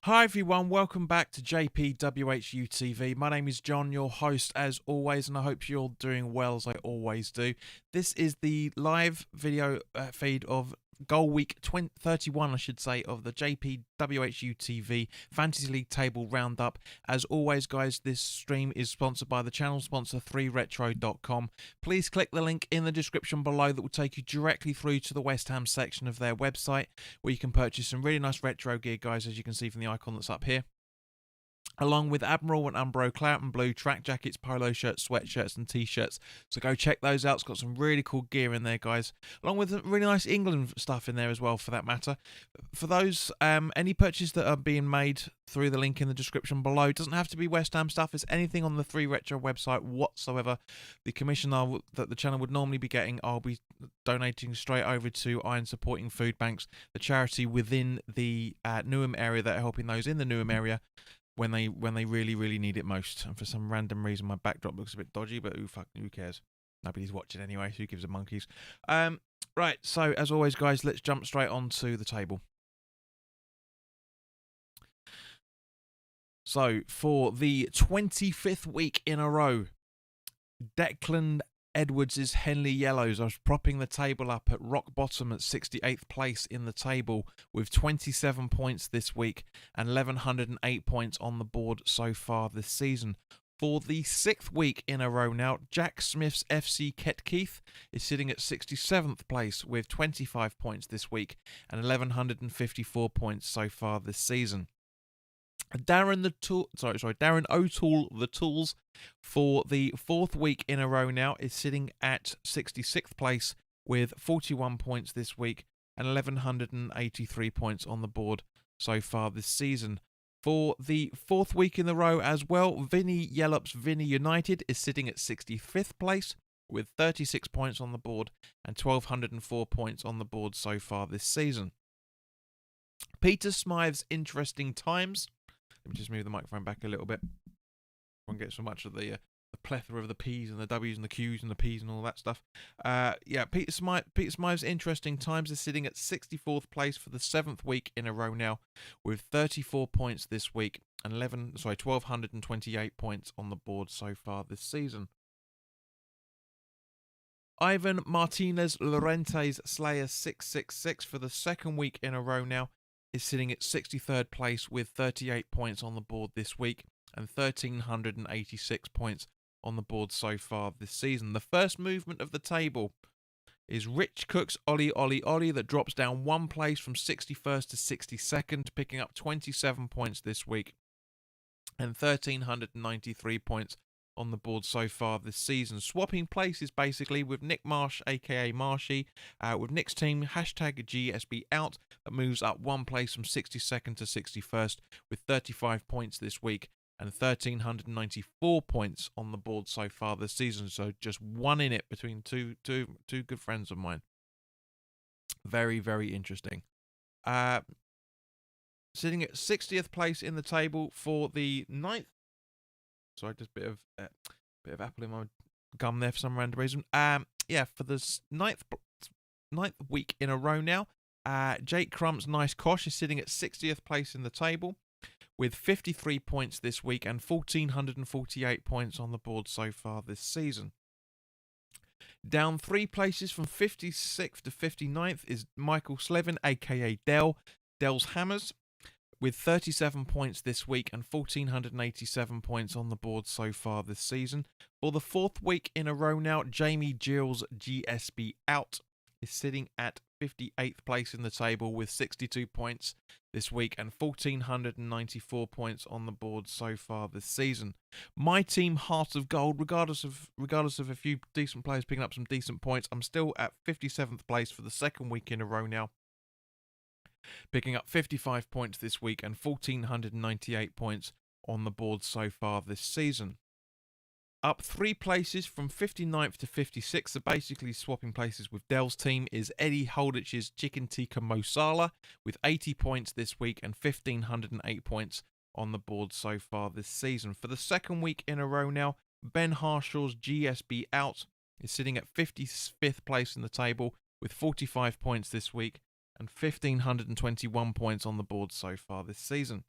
Hi everyone, welcome back to WHU TV. My name is John, your host as always, and I hope you're doing well as I always do. This is the live video feed of Goal Week 31, I should say, of the WHU TV Fantasy League Table Roundup. As always, guys, this stream is sponsored by the channel sponsor 3retro.com. Please click the link in the description below that will take you directly through to the West Ham section of their website, where you can purchase some really nice retro gear, guys, as you can see from the icon that's up here, along with Admiral and Umbro Clout and Blue track jackets, polo shirts, sweatshirts and t-shirts. So go check those out. It's got some really cool gear in there, guys, along with really nice England stuff in there as well, for that matter. For those, any purchases that are being made through the link in the description below, it doesn't have to be West Ham stuff. It's anything on the 3 Retro website whatsoever. The commission that the channel would normally be getting, I'll be donating straight over to Iron Supporting Food Banks, the charity within the Newham area that are helping those in the Newham area when they really need it most. And for some random reason my backdrop looks a bit dodgy, but who cares? Nobody's watching anyway, so who gives a monkeys? Right, so as always, guys, let's jump straight onto the table. So for the 25th week in a row, Declan Edwards' Henley Yellows are propping the table up at rock bottom at 68th place in the table with 27 points this week and 1,108 points on the board so far this season. For the 6th week in a row now, Jack Smith's FC Ketkeith is sitting at 67th place with 25 points this week and 1,154 points so far this season. Darren O'Toole, the Tools, for the 4th week in a row now, is sitting at 66th place with 41 points this week and 1,183 points on the board so far this season. For the 4th week in a row as well, Vinny Yellop's Vinny United is sitting at 65th place with 36 points on the board and 1,204 points on the board so far this season. Peter Smythe's Interesting Times. Let me just move the microphone back a little bit. I won't get so much of the plethora of the P's and the W's and the Q's and the P's and all that stuff. Peter Smythe's Interesting Times is sitting at 64th place for the 7th week in a row now, with 34 points this week and 1,228 points on the board so far this season. Ivan Martinez Llorente's Slayer 666 for the 2nd week in a row now is sitting at 63rd place with 38 points on the board this week and 1,386 points on the board so far this season. The first movement of the table is Rich Cook's Ollie that drops down 1 place from 61st to 62nd, picking up 27 points this week and 1,393 points on the board so far this season. Swapping places basically with Nick Marsh, aka Marshy, with Nick's team #GSB out, that moves up 1 place from 62nd to 61st with 35 points this week and 1,394 points on the board so far this season. So just one in it between two good friends of mine. Very, very interesting. Sitting at 60th place in the table for the 9th. Sorry, just a bit of apple in my gum there for some random reason. For the 9th week in a row now, Jake Crump's Nice Kosh is sitting at 60th place in the table with 53 points this week and 1,448 points on the board so far this season. Down 3 places from 56th to 59th is Michael Slevin, aka Dell's Hammers, with 37 points this week and 1,487 points on the board so far this season. For the 4th week in a row now, Jamie Gill's GSB Out is sitting at 58th place in the table with 62 points this week and 1,494 points on the board so far this season. My team, Heart of Gold, regardless of a few decent players picking up some decent points, I'm still at 57th place for the 2nd week in a row now, picking up 55 points this week and 1,498 points on the board so far this season. Up 3 places from 59th to 56th, so basically swapping places with Dell's team, is Eddie Holdich's Chicken Tikka Mosala with 80 points this week and 1,508 points on the board so far this season. For the 2nd week in a row now, Ben Harshaw's GSB Out is sitting at 55th place in the table with 45 points this week and 1,521 points on the board so far this season.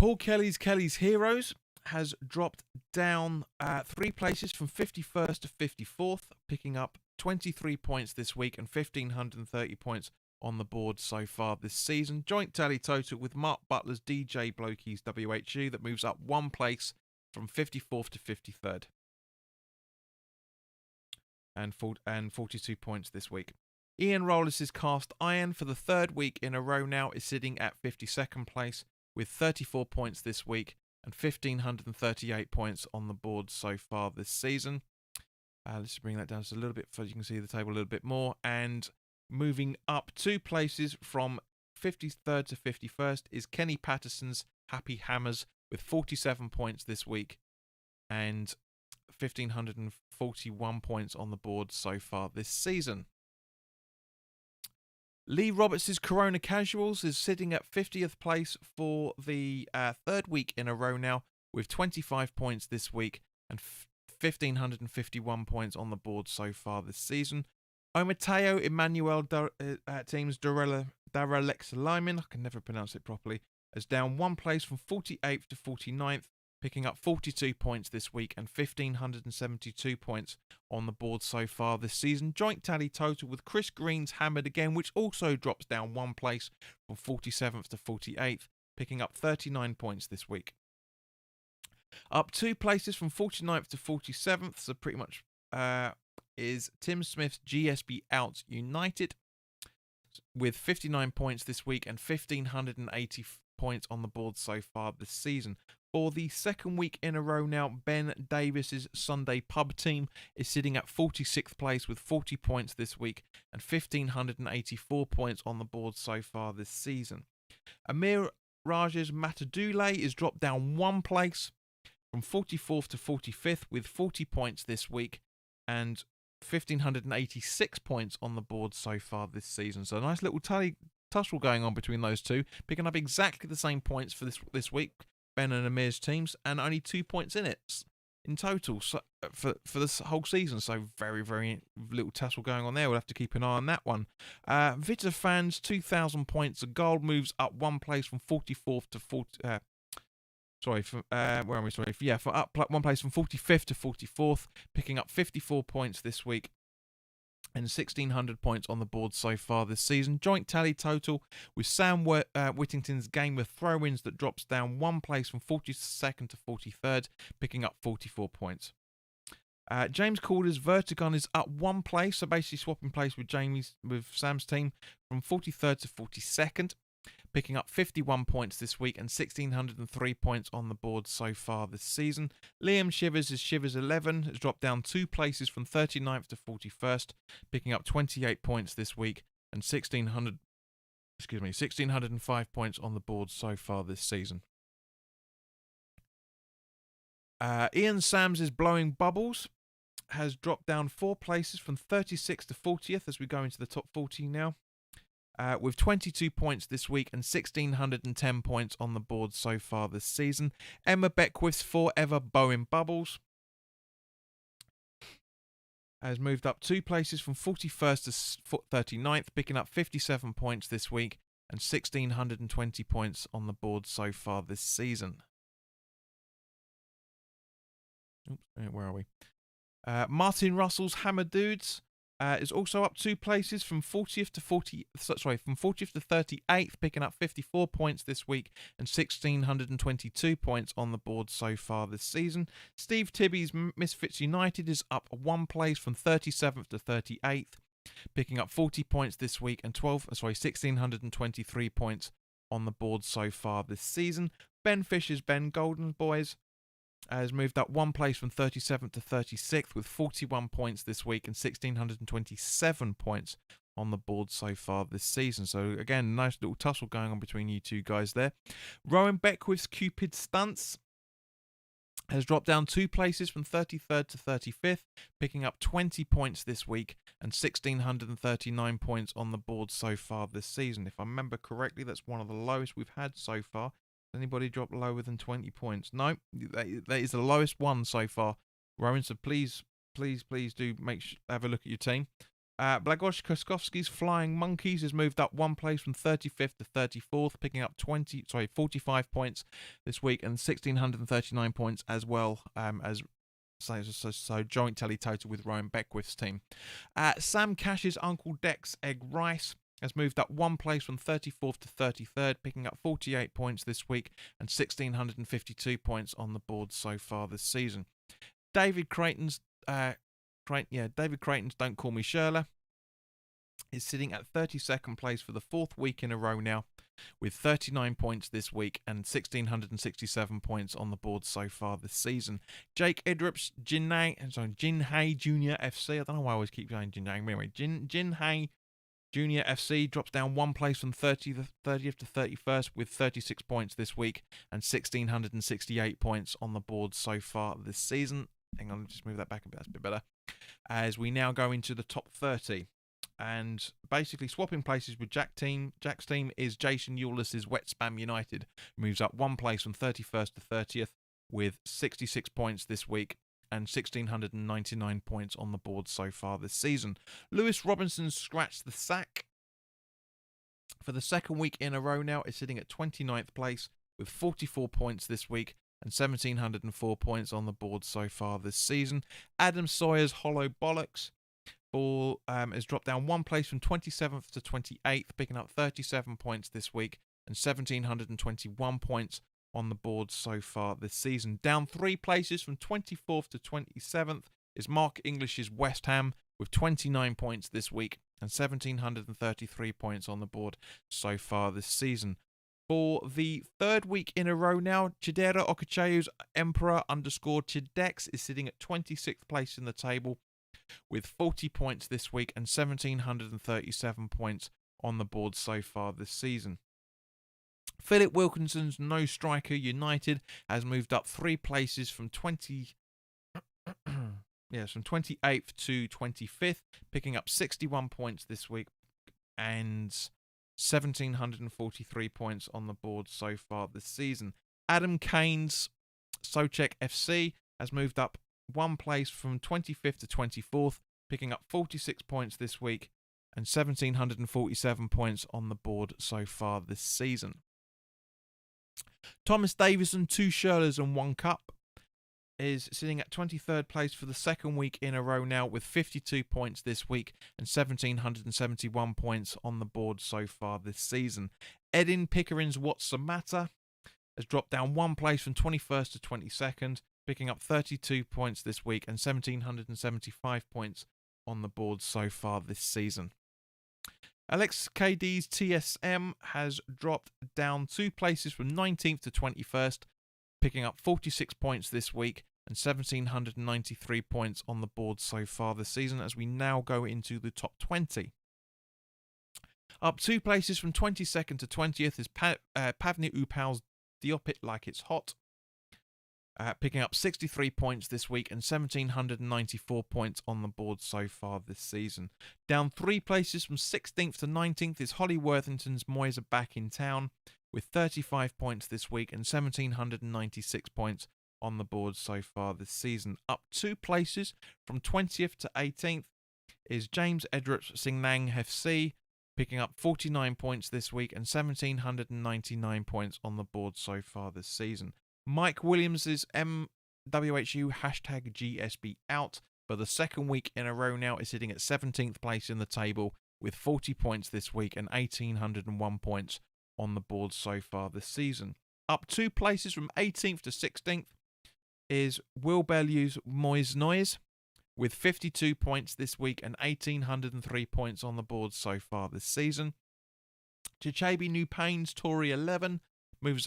Paul Kelly's Heroes has dropped down 3 places from 51st to 54th, picking up 23 points this week and 1,530 points on the board so far this season. Joint tally total with Mark Butler's DJ Blokey's WHU that moves up 1 place from 54th to 53rd. And 42 points this week. Ian Rollis' Cast Iron for the 3rd week in a row now is sitting at 52nd place with 34 points this week and 1,538 points on the board so far this season. Let's just bring that down just a little bit so you can see the table a little bit more. And moving up 2 places from 53rd to 51st is Kenny Patterson's Happy Hammers with 47 points this week and 1,541 points on the board so far this season. Lee Roberts' Corona Casuals is sitting at 50th place for the 3rd week in a row now with 25 points this week and 1,551 points on the board so far this season. Omateo Emmanuel team's Daralex Lyman, I can never pronounce it properly, is down 1 place from 48th to 49th, picking up 42 points this week and 1,572 points on the board so far this season. Joint tally total with Chris Green's Hammered Again, which also drops down 1 place from 47th to 48th, picking up 39 points this week. Up 2 places from 49th to 47th, so pretty much is Tim Smith's GSB Out United with 59 points this week and 1,580 points on the board so far this season. For the 2nd week in a row now, Ben Davis's Sunday Pub team is sitting at 46th place with 40 points this week and 1,584 points on the board so far this season. Amir Raj's Matadule is dropped down 1 place from 44th to 45th with 40 points this week and 1,586 points on the board so far this season. So a nice little tussle going on between those two, picking up exactly the same points for this week, Ben and Amir's teams, and only 2 points in it in total for this whole season. So very, very little tussle going on there. We'll have to keep an eye on that one. Vita fans, 2,000 points. The gold moves up 1 place from 44th to 40. Where am I? Sorry. Yeah, for up 1 place from 45th to 44th, picking up 54 points this week and 1,600 points on the board so far this season. Joint tally total with Sam Whittington's Game of Throw-Ins that drops down 1 place from 42nd to 43rd, picking up 44 points. James Calder's Vertigon is up 1 place, so basically swapping place with Sam's team from 43rd to 42nd. Picking up 51 points this week and 1,603 points on the board so far this season. Liam Shivers' Shivers 11 has dropped down 2 places from 39th to 41st, picking up 28 points this week and 1,605 points on the board so far this season. Ian Sams' Blowing Bubbles has dropped down 4 places from 36th to 40th as we go into the top 40 now. With 22 points this week and 1,610 points on the board so far this season. Emma Beckwith's Forever Bowen Bubbles has moved up 2 places from 41st to 39th, picking up 57 points this week and 1,620 points on the board so far this season. Oops, where are we? Martin Russell's Hammer Dudes is also up 2 places from 40th to 38th, picking up 54 points this week and 1,622 points on the board so far this season. Steve Tibby's Misfits United is up 1 place from 37th to 38th, picking up 40 points this week and 1,623 points on the board so far this season. Ben Fisher's Ben Golden Boys has moved up 1 place from 37th to 36th with 41 points this week and 1,627 points on the board so far this season. So again, nice little tussle going on between you two guys there. Rowan Beckwith's Cupid Stunts has dropped down 2 places from 33rd to 35th, picking up 20 points this week and 1,639 points on the board so far this season. If I remember correctly, that's one of the lowest we've had so far. Anybody drop lower than 20 points? No, that is the lowest one so far, Rowan. So please do have a look at your team. Blagosz Koskovsky's Flying Monkeys has moved up one place from 35th to 34th, picking up 45 points this week and 1,639 points as well, so joint tally total with Rowan Beckwith's team. Sam Cash's Uncle Deck's Egg Rice has moved up one place from 34th to 33rd, picking up 48 points this week and 1,652 points on the board so far this season. David Creighton's Don't Call Me Shirley is sitting at 32nd place for the fourth week in a row now, with 39 points this week and 1,667 points on the board so far this season. Jake Idrup's Jinhae Junior FC. I don't know why I always keep saying Jinhae. Anyway, Jinhae Junior FC drops down one place from 30th to 31st with 36 points this week and 1,668 points on the board so far this season. Hang on, just move that back a bit. That's a bit better. As we now go into the top 30. And basically swapping places with Jack's team is Jason Eulis's Wet Spam United. Moves up one place from 31st to 30th with 66 points this week and 1,699 points on the board so far this season. Lewis Robinson's Scratch the Sack for the second week in a row now is sitting at 29th place with 44 points this week and 1,704 points on the board so far this season. Adam Sawyer's Hollow Bollocks has dropped down one place from 27th to 28th, picking up 37 points this week and 1,721 points on the board so far this season. Down three places from 24th to 27th is Mark English's West Ham with 29 points this week and 1,733 points on the board so far this season. For the third week in a row now, Chidera Okachayu's Emperor_Chidex is sitting at 26th place in the table with 40 points this week and 1,737 points on the board so far this season. Philip Wilkinson's No Striker United has moved up three places from 28th to 25th, picking up 61 points this week and 1,743 points on the board so far this season. Adam Kane's Sochek FC has moved up one place from 25th to 24th, picking up 46 points this week and 1,747 points on the board so far this season. Thomas Davison, 2 Shirlers and 1 Cup, is sitting at 23rd place for the second week in a row now with 52 points this week and 1,771 points on the board so far this season. Edin Pickering's What's the Matter has dropped down one place from 21st to 22nd, picking up 32 points this week and 1,775 points on the board so far this season. Alex KD's TSM has dropped down 2 places from 19th to 21st, picking up 46 points this week and 1,793 points on the board so far this season as we now go into the top 20. Up 2 places from 22nd to 20th is Pavni Upal's Diop It Like It's Hot, picking up 63 points this week and 1,794 points on the board so far this season. Down 3 places from 16th to 19th is Holly Worthington's Moyes Are Back in Town with 35 points this week and 1,796 points on the board so far this season. Up 2 places from 20th to 18th is James Edrup's Singnang FC, picking up 49 points this week and 1,799 points on the board so far this season. Mike Williams' WHU #GSB out for the second week in a row now is sitting at 17th place in the table with 40 points this week and 1,801 points on the board so far this season. Up 2 places from 18th to 16th is Will Bellew's Moyes Noise with 52 points this week and 1,803 points on the board so far this season. Chichabi New Payne's Tory 11 moves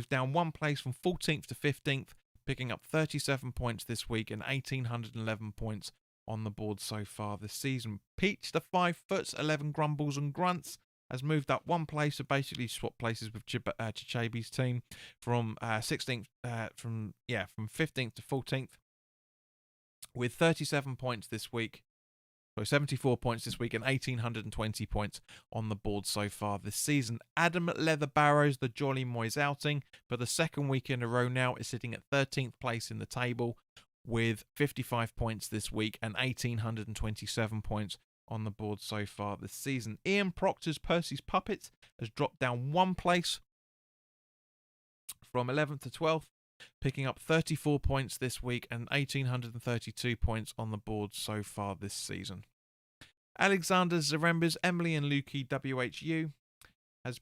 down 1 place from 14th to 15th, picking up 37 points this week and 1,811 points on the board so far this season. Peach the 5 Foot's 11 Grumbles and Grunts has moved up 1 place, so basically swapped places with Chichabi's team from 15th to 14th with 37 points this week. So 74 points this week and 1,820 points on the board so far this season. Adam Leather Barrows, the Jolly Moyes outing, for the second week in a row now is sitting at 13th place in the table with 55 points this week and 1,827 points on the board so far this season. Ian Proctor's Percy's Puppet has dropped down 1 place from 11th to 12th, picking up 34 points this week and 1,832 points on the board so far this season. Alexander Zaremba's Emily and Lukey WHU has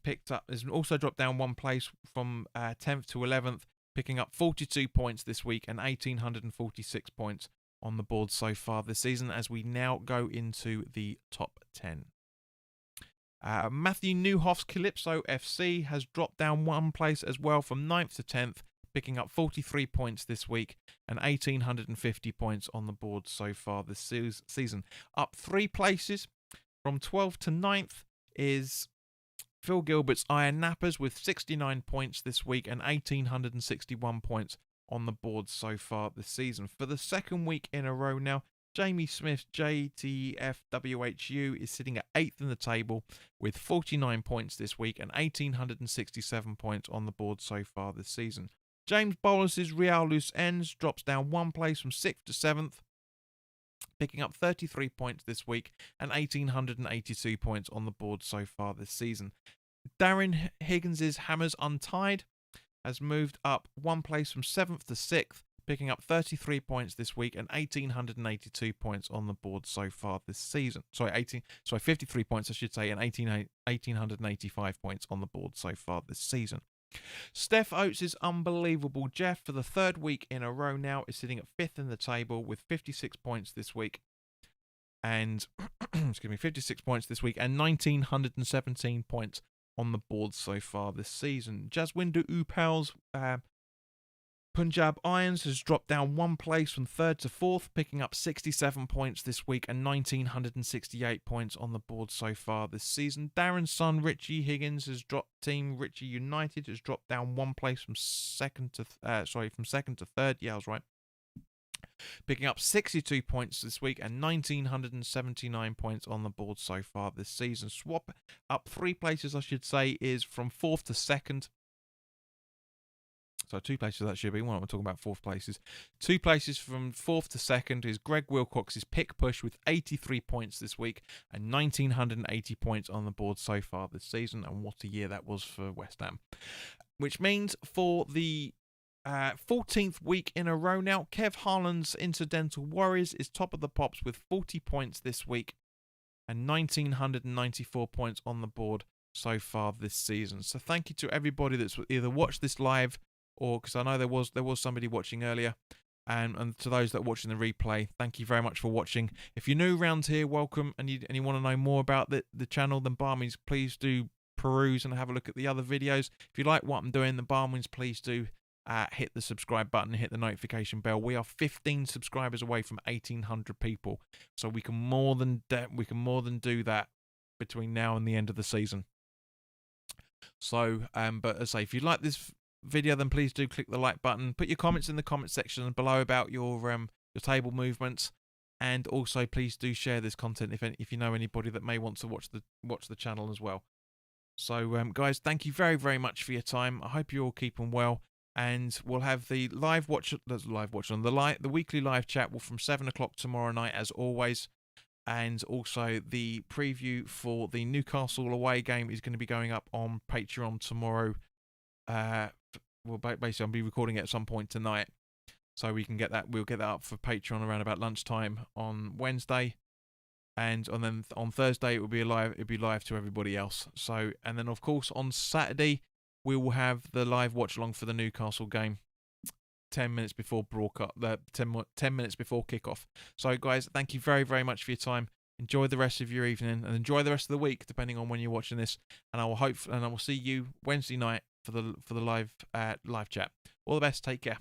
also dropped down 1 place from 10th to 11th, picking up 42 points this week and 1,846 points on the board so far this season, as we now go into the top 10. Matthew Newhoff's Calypso FC has dropped down 1 place as well from 9th to 10th, picking up 43 points this week and 1,850 points on the board so far this season. Up 3 places from 12th to 9th is Phil Gilbert's Iron Nappers with 69 points this week and 1,861 points on the board so far this season. For the second week in a row now, Jamie Smith's JTFWHU is sitting at 8th in the table with 49 points this week and 1,867 points on the board so far this season. James Bolas's Real Loose Ends drops down 1 place from 6th to 7th, picking up 33 points this week and 1,882 points on the board so far this season. Darren Higgins's Hammers Untied has moved up 1 place from 7th to 6th, picking up 33 points this week and 1,882 points on the board so far this season. 53 points I should say, and 1,885 points on the board so far this season. Steph Oates' Unbelievable Jeff, for the third week in a row now, is sitting at 5th in the table with 56 points this week. And 56 points this week and 1,917 points on the board so far this season. Jaswinder Upal's Punjab Irons has dropped down 1 place from 3rd to 4th, picking up 67 points this week and 1,968 points on the board so far this season. Darren's son Richie Higgins has dropped. Team Richie United has dropped down 1 place from 2nd to 3rd. Yeah, I was right. Picking up 62 points this week and 1,979 points on the board so far this season. Swap up 3 places, I should say, is from 4th to 2nd. So 2 places that should be. Well, I'm talking about 4th places. 2 places from 4th to 2nd is Greg Wilcox's Pick Push with 83 points this week and 1,980 points on the board so far this season. And what a year that was for West Ham. Which means for the 14th week in a row now, Kev Harlan's Incidental Warriors is top of the pops with 40 points this week and 1,994 points on the board so far this season. So thank you to everybody that's either watched this live, or because I know there was somebody watching earlier, and to those that are watching the replay, thank you very much for watching. If you're new around here, welcome, and you want to know more about the channel, then by all means, please do peruse and have a look at the other videos. If you like what I'm doing, then by all means, please do hit the subscribe button, hit the notification bell. We are 15 subscribers away from 1,800 people, so we can more than do that between now and the end of the season. So, but as I say, if you like this video, then please do click the like button. Put your comments in the comment section below about your table movements, and also please do share this content if you know anybody that may want to watch the channel as well. So guys, thank you very, very much for your time. I hope you're all keeping well, and we'll have the the weekly live chat from 7 o'clock tomorrow night as always, and also the preview for the Newcastle away game is going to be going up on Patreon tomorrow. Well, basically, I'll be recording it at some point tonight, so we can get that. We'll get that up for Patreon around about lunchtime on Wednesday, and then on Thursday it will be live. It'll be live to everybody else. So, and then of course on Saturday we will have the live watch along for the Newcastle game, 10 minutes before broadcast. 10 minutes before kickoff. So, guys, thank you very, very much for your time. Enjoy the rest of your evening and enjoy the rest of the week, depending on when you're watching this. And I will see you Wednesday night for the live chat. All the best. Take care.